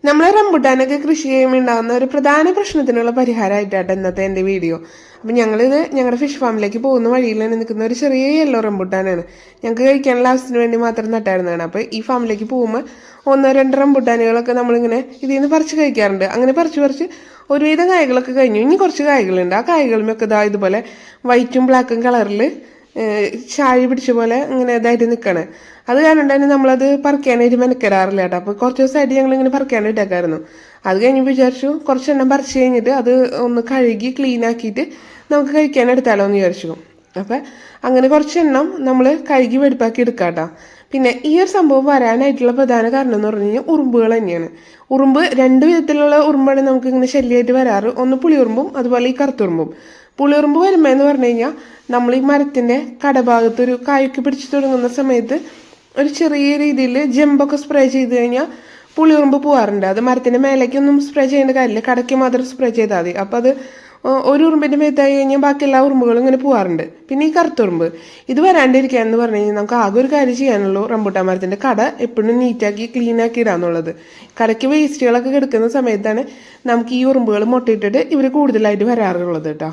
നമ്മൾ റംബുട്ടാനൊക്കെ കൃഷി ചെയ്യുമ്പോൾ ഉണ്ടാകുന്ന ഒരു പ്രധാന പ്രശ്നത്തിനുള്ള പരിഹാരമായിട്ടാണ് ഇന്നത്തെ എൻ്റെ വീഡിയോ. അപ്പം ഞങ്ങളിത് ഞങ്ങളുടെ ഫിഷ് ഫാമിലേക്ക് പോകുന്ന വഴിയിൽ തന്നെ നിൽക്കുന്ന ഒരു ചെറിയ യെല്ലോ റംബുട്ടാനാണ്. ഞങ്ങൾക്ക് കഴിക്കാനുള്ള ആവശ്യത്തിന് വേണ്ടി മാത്രം നട്ടായിരുന്നതാണ്. അപ്പോൾ ഈ ഫാമിലേക്ക് പോകുമ്പോൾ 1-2 റംബുട്ടാനുകളൊക്കെ നമ്മളിങ്ങനെ ഇതിൽ നിന്ന് പറിച്ച് കഴിക്കാറുണ്ട്. അങ്ങനെ പറിച്ച് ഒരുവിധം കായ്കളൊക്കെ കഴിഞ്ഞു. ഇനി കുറച്ച് കായ്കളുണ്ട്. ആ കായ്കളുമൊക്കെ ഇതാ ഇതുപോലെ വൈറ്റും ബ്ലാക്കും കളറിൽ ചാഴി പിടിച്ച പോലെ ഇങ്ങനെ ഇതായിട്ട് നിൽക്കണേ. അത് കാരണം തന്നെ നമ്മളത് പറിക്കാനായിട്ട് മെനക്കെടാറില്ല കേട്ടോ. അപ്പോൾ കുറച്ച് ദിവസമായിട്ട് ഞങ്ങളിങ്ങനെ പറിക്കാനായിട്ട് ഇട്ടേക്കായിരുന്നു. അത് കഴിഞ്ഞ് വിചാരിച്ചു കുറച്ചെണ്ണം പറിച്ച് കഴിഞ്ഞിട്ട് അത് ഒന്ന് കഴുകി ക്ലീൻ ആക്കിയിട്ട് നമുക്ക് കഴിക്കാൻ എടുത്താലോ എന്ന് വിചാരിച്ചു. അപ്പം അങ്ങനെ കുറച്ചെണ്ണം നമ്മൾ കഴുകി വെടുപ്പാക്കി എടുക്കാം കേട്ടോ. പിന്നെ ഈ ഒരു സംഭവം വരാനായിട്ടുള്ള പ്രധാന കാരണം എന്ന് പറഞ്ഞു കഴിഞ്ഞാൽ ഉറുമ്പുകൾ തന്നെയാണ്. ഉറുമ്പ് 2 വിധത്തിലുള്ള ഉറുമ്പാണ് നമുക്ക് ഇങ്ങനെ ശല്യമായിട്ട് വരാറ്. ഒന്ന് പുളിയുറുമ്പും അതുപോലെ ഈ കറുത്തുറുമ്പും. പുളിയുറുമ്പ് വരുമ്പോൾ എന്ന് പറഞ്ഞു കഴിഞ്ഞാൽ നമ്മൾ ഈ മരത്തിൻ്റെ കടഭാഗത്ത് ഒരു കായൊക്കെ പിടിച്ച് തുടങ്ങുന്ന സമയത്ത് ഒരു ചെറിയ രീതിയിൽ ജമ്പൊക്കെ സ്പ്രേ ചെയ്ത് കഴിഞ്ഞാൽ പുളിയുറുമ്പ് പോകാറുണ്ട്. അത് മരത്തിൻ്റെ മേലേക്കൊന്നും സ്പ്രേ ചെയ്യേണ്ട കാര്യമില്ല, കടയ്ക്ക് മാത്രം സ്പ്രേ ചെയ്താൽ മതി. അപ്പോൾ അത് ഒരു ഉറുമ്പിൻ്റെ മേത്തായി കഴിഞ്ഞാൽ ബാക്കി എല്ലാ ഉറുമ്പുകളും ഇങ്ങനെ പോകാറുണ്ട്. പിന്നെ ഈ കറുത്തുറുമ്പ് ഇത് വരാണ്ടിരിക്കുക എന്ന് പറഞ്ഞു കഴിഞ്ഞാൽ നമുക്ക് ആകെ ഒരു കാര്യം ചെയ്യാനുള്ളൂ. റംബൂട്ടാൻ മരത്തിൻ്റെ കട എപ്പോഴും നീറ്റാക്കി ക്ലീനാക്കി ഇടാന്നുള്ളത്. കടയ്ക്ക് വേസ്റ്റുകളൊക്കെ കിടക്കുന്ന സമയത്താണ് നമുക്ക് ഈ ഉറുമ്പുകൾ മുട്ടയിട്ടിട്ട് ഇവർ കൂടുതലായിട്ട് വരാറുള്ളത് കേട്ടോ.